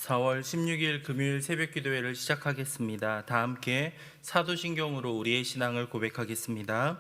4월 16일 금요일 새벽 기도회를 시작하겠습니다. 다 함께 사도신경으로 우리의 신앙을 고백하겠습니다.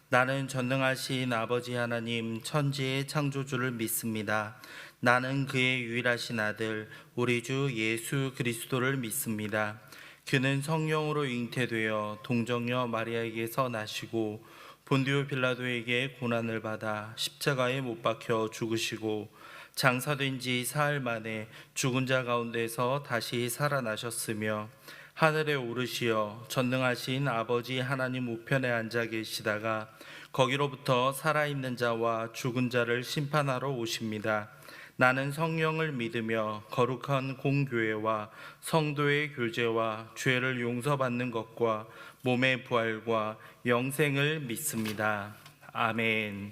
나는 전능하신 아버지 하나님 천지의 창조주를 믿습니다. 나는 그의 유일하신 아들 우리 주 예수 그리스도를 믿습니다. 그는 성령으로 잉태되어 동정녀 마리아에게서 나시고 본디오 빌라도에게 고난을 받아 십자가에 못 박혀 죽으시고 장사된 지 사흘 만에 죽은 자 가운데서 다시 살아나셨으며 하늘에 오르시어 전능하신 아버지 하나님 우편에 앉아 계시다가 거기로부터 살아있는 자와 죽은 자를 심판하러 오십니다. 나는 성령을 믿으며 거룩한 공교회와 성도의 교제와 죄를 용서받는 것과 몸의 부활과 영생을 믿습니다. 아멘.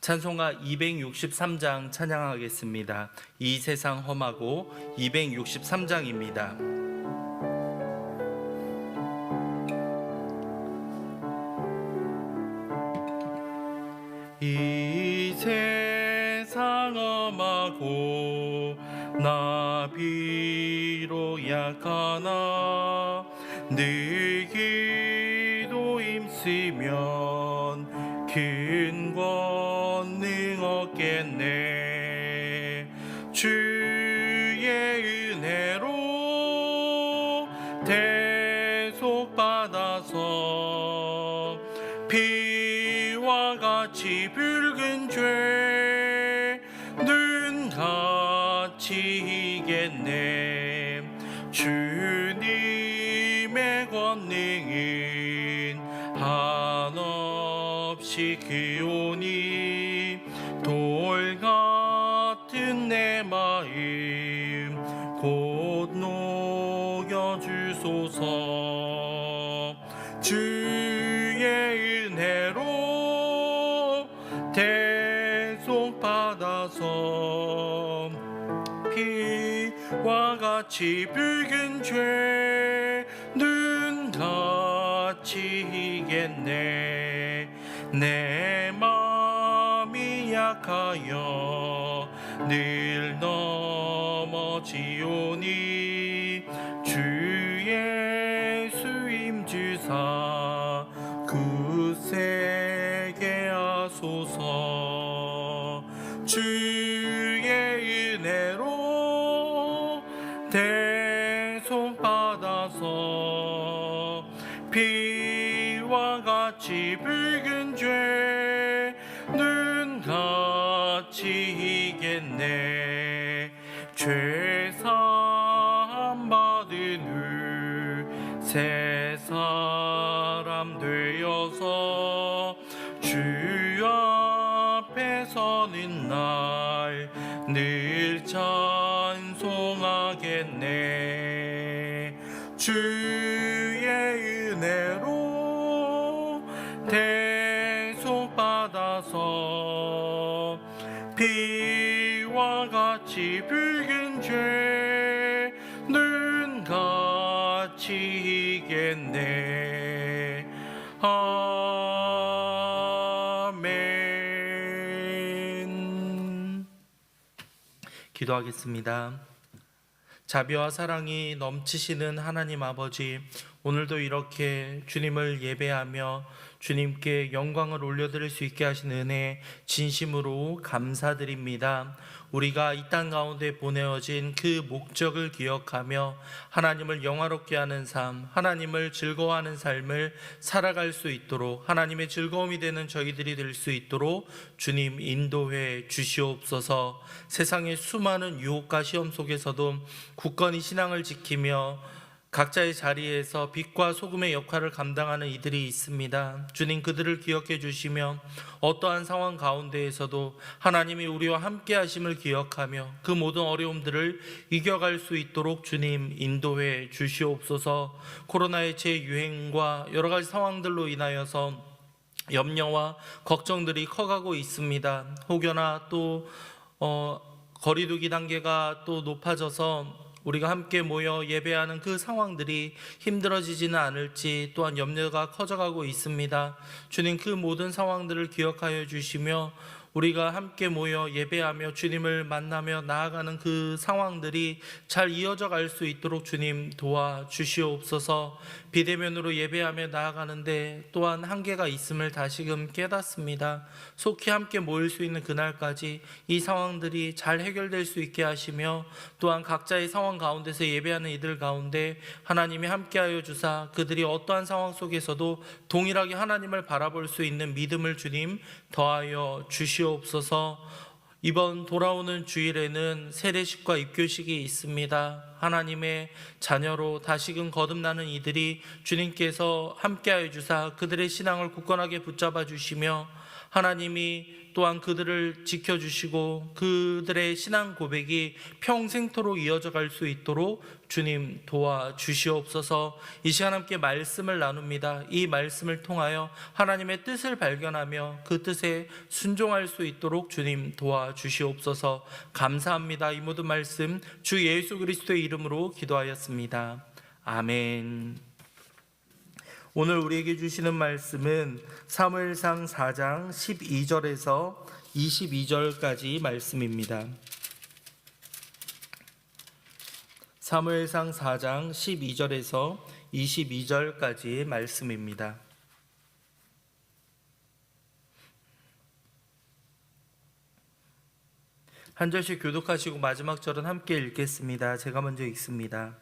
찬송가 263장 찬양하겠습니다. 이 세상 험하고 263장입니다. 이 세상 험하고 나 비록 약하나 늘 기도 힘쓰면 큰 권능 얻겠네. 주의 은혜로 대속받아서 피와 같이 붉은 죄 눈같이 이겠네. 주님의 권능은 한없이 크오니 돌 같은 내 마음 곧 녹여주소서. 주의 은혜로 대속받아서 피와 같이 붉은 죄 눈같이 이겠네. 내 마음이 약하여 늘 넘어지오니 주 예수 임주사 굳세게 하소서. 주의 은혜로 대속받아서 피와 같이 붉은 죄 눈같이 이겠네. 죄사함 받은 후 새 사람 되어서 주 앞에 서는 날 늘 찬송하겠네. 주의 은혜로 대속받아서 피와 같이 붉은 죄 눈같이 이겠네. 아멘. 기도하겠습니다. 자비와 사랑이 넘치시는 하나님 아버지, 오늘도 이렇게 주님을 예배하며 주님께 영광을 올려드릴 수 있게 하신 은혜 진심으로 감사드립니다. 우리가 이 땅 가운데 보내어진 그 목적을 기억하며 하나님을 영화롭게 하는 삶, 하나님을 즐거워하는 삶을 살아갈 수 있도록, 하나님의 즐거움이 되는 저희들이 될 수 있도록 주님 인도해 주시옵소서. 세상의 수많은 유혹과 시험 속에서도 굳건히 신앙을 지키며 각자의 자리에서 빛과 소금의 역할을 감당하는 이들이 있습니다. 주님, 그들을 기억해 주시며 어떠한 상황 가운데에서도 하나님이 우리와 함께 하심을 기억하며 그 모든 어려움들을 이겨갈 수 있도록 주님 인도해 주시옵소서. 코로나의 재유행과 여러 가지 상황들로 인하여서 염려와 걱정들이 커가고 있습니다. 혹여나 또 거리두기 단계가 또 높아져서 우리가 함께 모여 예배하는 그 상황들이 힘들어지지는 않을지 또한 염려가 커져가고 있습니다. 주님, 그 모든 상황들을 기억하여 주시며 우리가 함께 모여 예배하며 주님을 만나며 나아가는 그 상황들이 잘 이어져 갈 수 있도록 주님 도와주시옵소서. 비대면으로 예배하며 나아가는데 또한 한계가 있음을 다시금 깨닫습니다. 속히 함께 모일 수 있는 그날까지 이 상황들이 잘 해결될 수 있게 하시며, 또한 각자의 상황 가운데서 예배하는 이들 가운데 하나님이 함께하여 주사 그들이 어떠한 상황 속에서도 동일하게 하나님을 바라볼 수 있는 믿음을 주님 더하여 주시옵소서. 이번 돌아오는 주일에는 세례식과 입교식이 있습니다. 하나님의 자녀로 다시금 거듭나는 이들이 주님께서 함께하여 주사 그들의 신앙을 굳건하게 붙잡아 주시며, 하나님이 또한 그들을 지켜주시고 그들의 신앙 고백이 평생토록 이어져 갈 수 있도록 주님 도와주시옵소서. 이 시간 함께 말씀을 나눕니다. 이 말씀을 통하여 하나님의 뜻을 발견하며 그 뜻에 순종할 수 있도록 주님 도와주시옵소서. 감사합니다. 이 모든 말씀 주 예수 그리스도의 이름으로 기도하였습니다. 아멘. 오늘 우리에게 주시는 말씀은 사무엘상 4장 12절에서 22절까지 말씀입니다. 사무엘상 4장 12절에서 22절까지 말씀입니다. 한 절씩 교독하시고 마지막 절은 함께 읽겠습니다. 제가 먼저 읽습니다.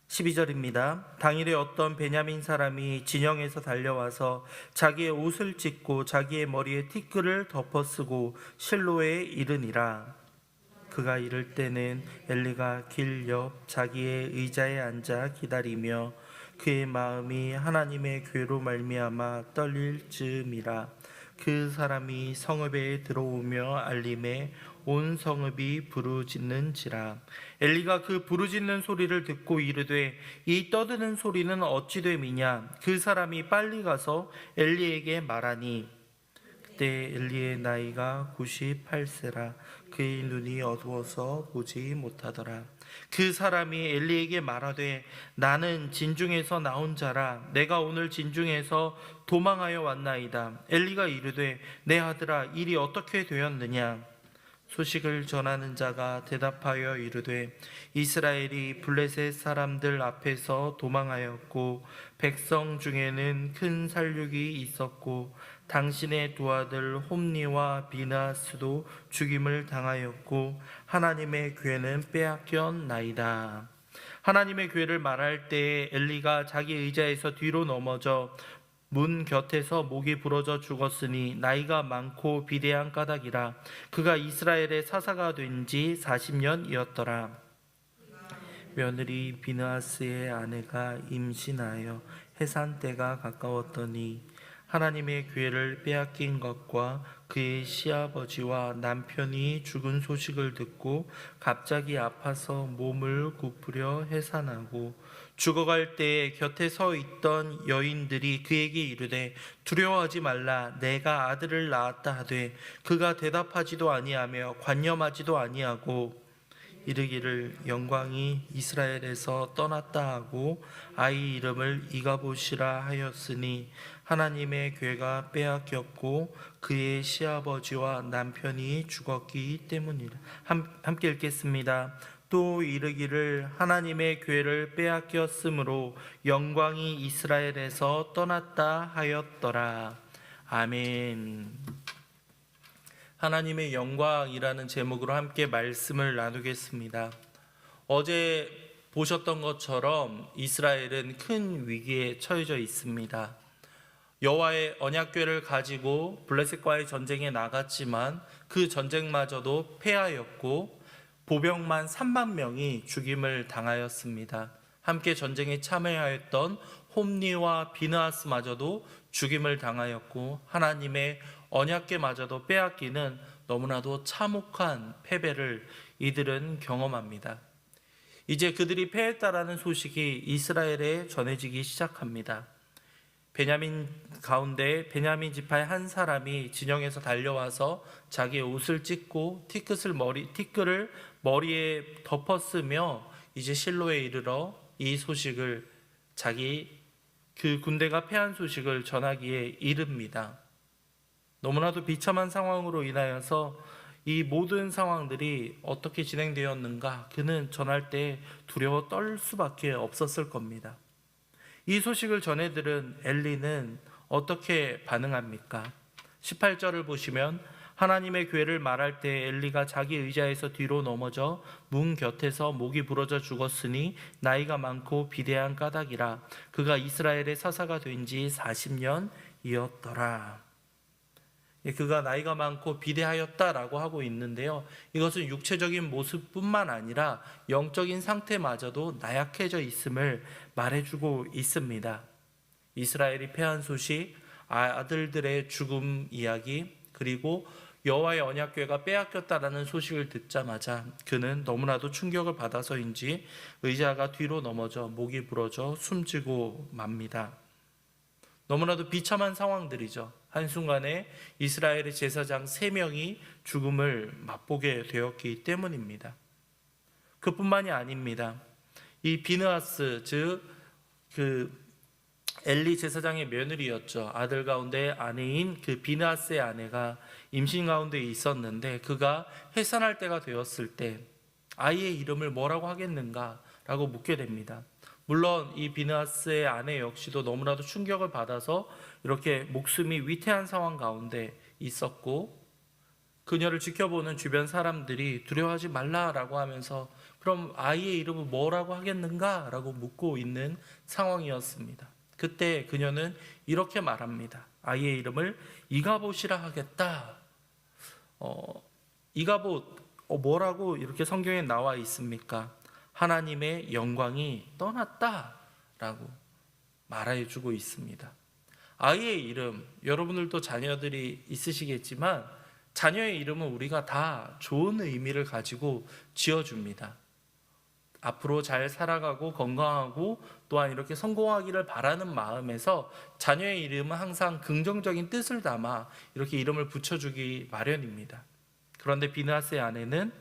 12절입니다. 당일에 어떤 베냐민 사람이 진영에서 달려와서 자기의 옷을 찢고 자기의 머리에 티끌을 덮어쓰고 실로에 이르니라. 그가 이를 때는 엘리가 길 옆 자기의 의자에 앉아 기다리며 그의 마음이 하나님의 괴로 말미암아 떨릴 즈음이라. 그 사람이 성읍에 들어오며 알림에 온 성읍이 부르짖는지라. 엘리가 그 부르짖는 소리를 듣고 이르되 이 떠드는 소리는 어찌 됨이냐. 그 사람이 빨리 가서 엘리에게 말하니 그때 엘리의 나이가 98세라. 그의 눈이 어두워서 보지 못하더라. 그 사람이 엘리에게 말하되 나는 진중에서 나온 자라. 내가 오늘 진중에서 도망하여 왔나이다. 엘리가 이르되 내 아들아 일이 어떻게 되었느냐. 소식을 전하는 자가 대답하여 이르되 이스라엘이 블레셋 사람들 앞에서 도망하였고 백성 중에는 큰 살육이 있었고 당신의 두 아들 홈니와 비나스도 죽임을 당하였고 하나님의 괴는 빼앗겼나이다. 하나님의 괴를 말할 때에 엘리가 자기 의자에서 뒤로 넘어져 문 곁에서 목이 부러져 죽었으니 나이가 많고 비대한 까닭이라. 그가 이스라엘의 사사가 된 지 40년이었더라. 며느리 비느하스의 아내가 임신하여 해산 때가 가까웠더니 하나님의 괴를 빼앗긴 것과 그의 시아버지와 남편이 죽은 소식을 듣고 갑자기 아파서 몸을 굽으려 해산하고 죽어갈 때에 곁에 서 있던 여인들이 그에게 이르되 두려워하지 말라. 내가 아들을 낳았다 하되 그가 대답하지도 아니하며 관념하지도 아니하고 이르기를 영광이 이스라엘에서 떠났다 하고 아이 이름을 이가봇이라 하였으니 하나님의 괴가 빼앗겼고 그의 시아버지와 남편이 죽었기 때문이라. 함께 읽겠습니다. 또 이르기를 하나님의 괴를 빼앗겼으므로 영광이 이스라엘에서 떠났다 하였더라. 아멘. 하나님의 영광이라는 제목으로 함께 말씀을 나누겠습니다. 어제 보셨던 것처럼 이스라엘은 큰 위기에 처해져 있습니다. 여호와의 언약궤를 가지고 블레셋과의 전쟁에 나갔지만 그 전쟁마저도 패하였고 보병만 3만 명이 죽임을 당하였습니다. 함께 전쟁에 참여하였던 홈니와 비느하스마저도 죽임을 당하였고 하나님의 언약궤마저도 빼앗기는 너무나도 참혹한 패배를 이들은 경험합니다. 이제 그들이 패했다라는 소식이 이스라엘에 전해지기 시작합니다. 베냐민 가운데 베냐민 지파의 한 사람이 진영에서 달려와서 자기의 옷을 찢고 티끌을 머리에 덮었으며 이제 실로에 이르러 이 소식을 그 군대가 패한 소식을 전하기에 이릅니다. 너무나도 비참한 상황으로 인하여서 이 모든 상황들이 어떻게 진행되었는가, 그는 전할 때 두려워 떨 수밖에 없었을 겁니다. 이 소식을 전해 들은 엘리는 어떻게 반응합니까? 18절을 보시면 하나님의 괴를 말할 때 엘리가 자기 의자에서 뒤로 넘어져 문 곁에서 목이 부러져 죽었으니 나이가 많고 비대한 까닭이라. 그가 이스라엘의 사사가 된 지 40년이었더라. 그가 나이가 많고 비대하였다라고 하고 있는데요, 이것은 육체적인 모습뿐만 아니라 영적인 상태마저도 나약해져 있음을 말해주고 있습니다. 이스라엘이 패한 소식, 아들들의 죽음 이야기, 그리고 여호와의 언약궤가 빼앗겼다라는 소식을 듣자마자 그는 너무나도 충격을 받아서인지 의자가 뒤로 넘어져 목이 부러져 숨지고 맙니다. 너무나도 비참한 상황들이죠. 한순간에 이스라엘의 제사장 3명이 죽음을 맛보게 되었기 때문입니다. 그뿐만이 아닙니다. 이 비느하스, 즉 엘리 제사장의 며느리였죠. 아들 가운데 아내인 그 비느하스의 아내가 임신 가운데 있었는데, 그가 해산할 때가 되었을 때 아이의 이름을 뭐라고 하겠는가라고 묻게 됩니다. 물론 이 비느하스의 아내 역시도 너무나도 충격을 받아서 이렇게 목숨이 위태한 상황 가운데 있었고, 그녀를 지켜보는 주변 사람들이 두려워하지 말라라고 하면서 그럼 아이의 이름을 뭐라고 하겠는가라고 묻고 있는 상황이었습니다. 그때 그녀는 이렇게 말합니다. 아이의 이름을 이가봇이라 하겠다. 이가봇, 뭐라고 이렇게 성경에 나와 있습니까? 하나님의 영광이 떠났다라고 말해주고 있습니다. 아이의 이름, 여러분들도 자녀들이 있으시겠지만 자녀의 이름은 우리가 다 좋은 의미를 가지고 지어줍니다. 앞으로 잘 살아가고 건강하고 또한 이렇게 성공하기를 바라는 마음에서 자녀의 이름은 항상 긍정적인 뜻을 담아 이렇게 이름을 붙여주기 마련입니다. 그런데 비느하스의 아내는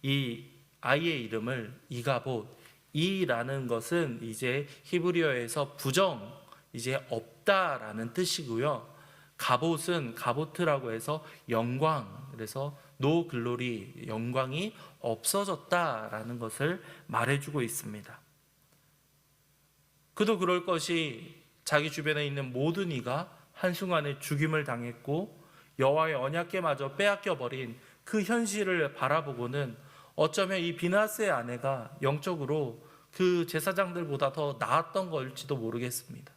이 아이의 이름을 이가봇, 이라는 것은 이제 히브리어에서 부정, 이제 없다라는 뜻이고요. 가봇은 가보트라고 해서 영광, 그래서 노 글로리, 영광이 없어졌다라는 것을 말해주고 있습니다. 그도 그럴 것이 자기 주변에 있는 모든 이가 한순간에 죽임을 당했고 여호와의 언약궤마저 빼앗겨버린 그 현실을 바라보고는 어쩌면 이 비느하스의 아내가 영적으로 그 제사장들보다 더 나았던 걸지도 모르겠습니다.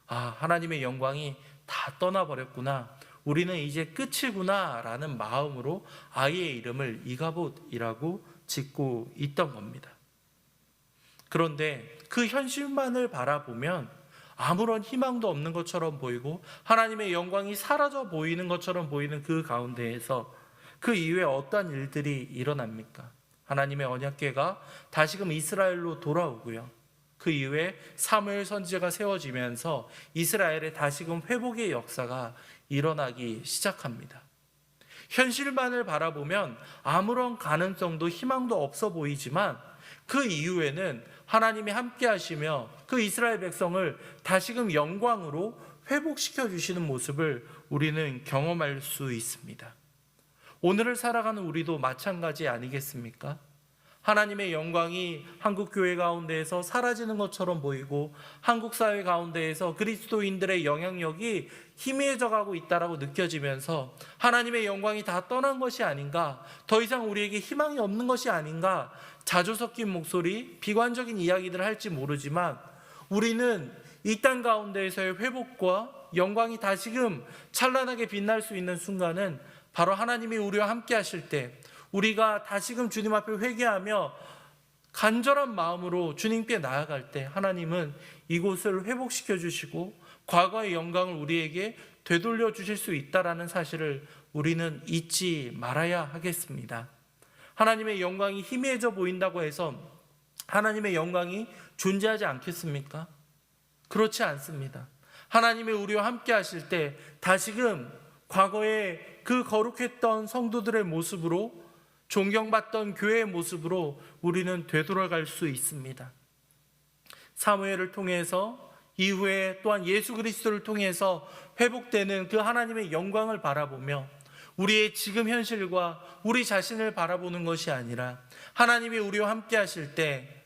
하나님의 영광이 다 떠나버렸구나, 우리는 이제 끝이구나 라는 마음으로 아이의 이름을 이가봇이라고 짓고 있던 겁니다. 그런데 그 현실만을 바라보면 아무런 희망도 없는 것처럼 보이고 하나님의 영광이 사라져 보이는 것처럼 보이는 그 가운데에서 그 이후에 어떠한 일들이 일어납니까? 하나님의 언약궤가 다시금 이스라엘로 돌아오고요, 그 이후에 사무엘 선지자가 세워지면서 이스라엘의 다시금 회복의 역사가 일어나기 시작합니다. 현실만을 바라보면 아무런 가능성도 희망도 없어 보이지만 그 이후에는 하나님이 함께 하시며 그 이스라엘 백성을 다시금 영광으로 회복시켜 주시는 모습을 우리는 경험할 수 있습니다. 오늘을 살아가는 우리도 마찬가지 아니겠습니까? 하나님의 영광이 한국 교회 가운데에서 사라지는 것처럼 보이고 한국 사회 가운데에서 그리스도인들의 영향력이 희미해져 가고 있다라고 느껴지면서 하나님의 영광이 다 떠난 것이 아닌가, 더 이상 우리에게 희망이 없는 것이 아닌가, 자조 섞인 목소리, 비관적인 이야기들을 할지 모르지만 우리는 이 땅 가운데에서의 회복과 영광이 다시금 찬란하게 빛날 수 있는 순간은 바로 하나님이 우리와 함께 하실 때, 우리가 다시금 주님 앞에 회개하며 간절한 마음으로 주님께 나아갈 때 하나님은 이곳을 회복시켜 주시고 과거의 영광을 우리에게 되돌려 주실 수 있다는 사실을 우리는 잊지 말아야 하겠습니다. 하나님의 영광이 희미해져 보인다고 해서 하나님의 영광이 존재하지 않겠습니까? 그렇지 않습니다. 하나님의 우리와 함께 하실 때 다시금 과거의 그 거룩했던 성도들의 모습으로, 존경받던 교회의 모습으로 우리는 되돌아갈 수 있습니다. 사무엘을 통해서 이후에 또한 예수 그리스도를 통해서 회복되는 그 하나님의 영광을 바라보며 우리의 지금 현실과 우리 자신을 바라보는 것이 아니라 하나님이 우리와 함께 하실 때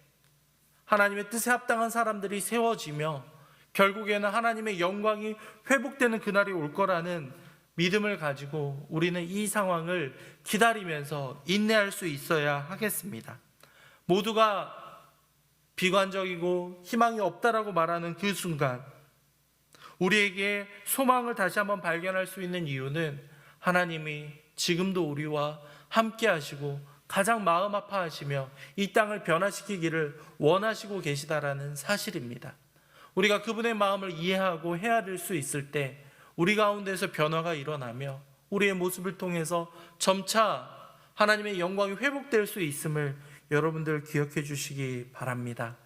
하나님의 뜻에 합당한 사람들이 세워지며 결국에는 하나님의 영광이 회복되는 그날이 올 거라는 믿음을 가지고 우리는 이 상황을 기다리면서 인내할 수 있어야 하겠습니다. 모두가 비관적이고 희망이 없다라고 말하는 그 순간 우리에게 소망을 다시 한번 발견할 수 있는 이유는 하나님이 지금도 우리와 함께 하시고 가장 마음 아파하시며 이 땅을 변화시키기를 원하시고 계시다라는 사실입니다. 우리가 그분의 마음을 이해하고 헤아릴 수 있을 때 우리 가운데서 변화가 일어나며 우리의 모습을 통해서 점차 하나님의 영광이 회복될 수 있음을 여러분들 기억해 주시기 바랍니다.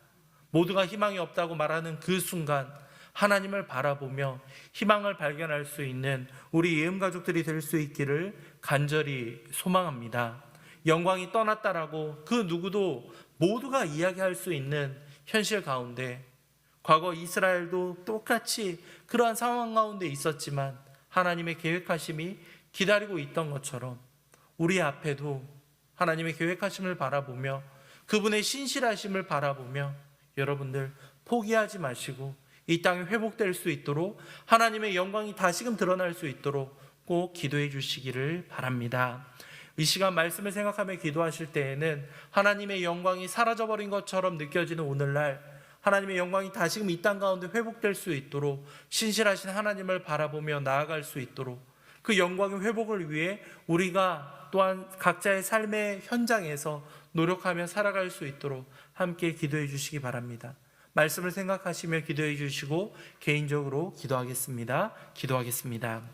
모두가 희망이 없다고 말하는 그 순간 하나님을 바라보며 희망을 발견할 수 있는 우리 예음 가족들이 될 수 있기를 간절히 소망합니다. 영광이 떠났다라고 그 누구도 모두가 이야기할 수 있는 현실 가운데 과거 이스라엘도 똑같이 그러한 상황 가운데 있었지만 하나님의 계획하심이 기다리고 있던 것처럼 우리 앞에도 하나님의 계획하심을 바라보며 그분의 신실하심을 바라보며 여러분들 포기하지 마시고 이 땅이 회복될 수 있도록 하나님의 영광이 다시금 드러날 수 있도록 꼭 기도해 주시기를 바랍니다. 이 시간 말씀을 생각하며 기도하실 때에는 하나님의 영광이 사라져버린 것처럼 느껴지는 오늘날 하나님의 영광이 다시금 이 땅 가운데 회복될 수 있도록 신실하신 하나님을 바라보며 나아갈 수 있도록 그 영광의 회복을 위해 우리가 또한 각자의 삶의 현장에서 노력하며 살아갈 수 있도록 함께 기도해 주시기 바랍니다. 말씀을 생각하시며 기도해 주시고 개인적으로 기도하겠습니다.